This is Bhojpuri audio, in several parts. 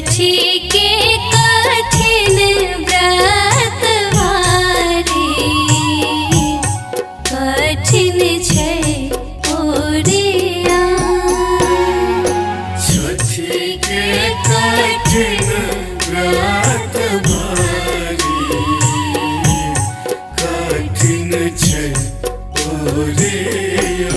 छठी के कठिन व्रत वारी कठिन छै ओरिया। छठी के कठिन व्रत वारी कठिन छै ओरिया।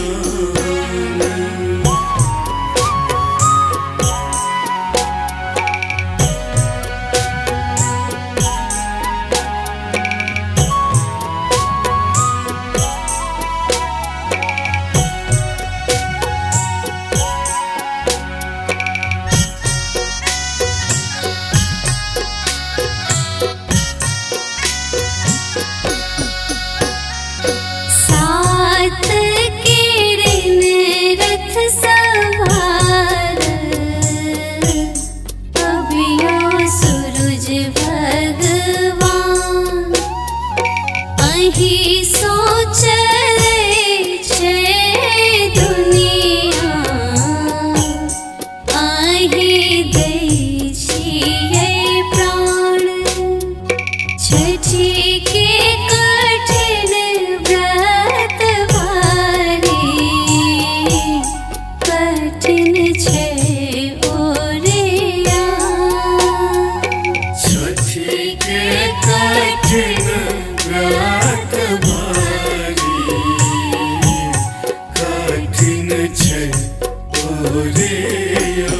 सात किरण रथ सवार अभियो सूरज भगवान अहि सोचले छै दुनिया अहि दै छियै प्राण। छठी के कठिन व्रत वारी कठिन छै ओरिया। छठी के कठिन व्रत वारी कठिन छै ओरिया।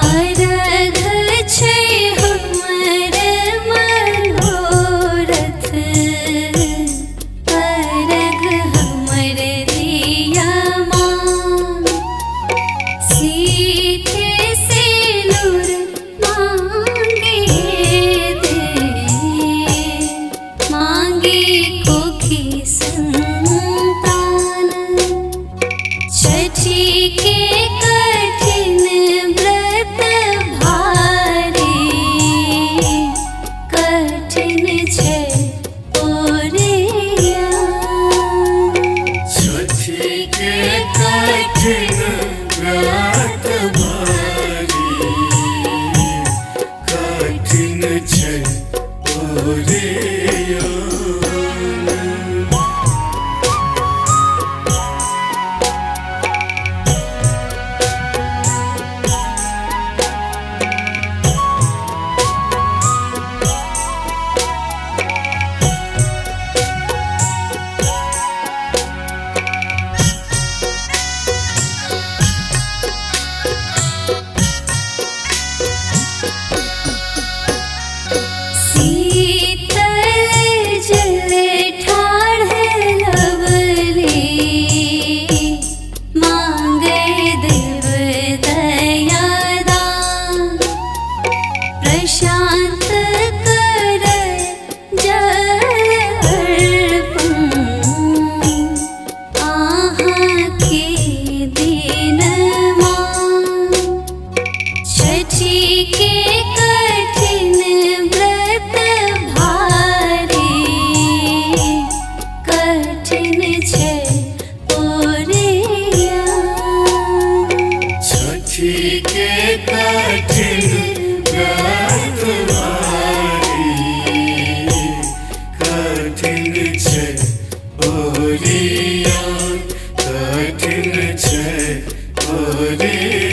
अर्घ छै हमर मनोरथ अर्घ हमर रियमान। सीधे सिनुर मांगे दे मांगे कोखी संतान। छठी के कठिन व्रत भारी कठिन छै ओरिया। छठी के कठिन व्रत भारी कठिन छै ओरिया। शीतल जल ठाढ़ लवली मांगे देव दयादान। प्रशांत कर जल अर्पण आहाँ के दीन मान। छठी के कठिन व्रत भारी कठिन छै ओरिया। छठी के कठिन व्रत भारी कठिन छै ओरिया कठिन छै ओरिया।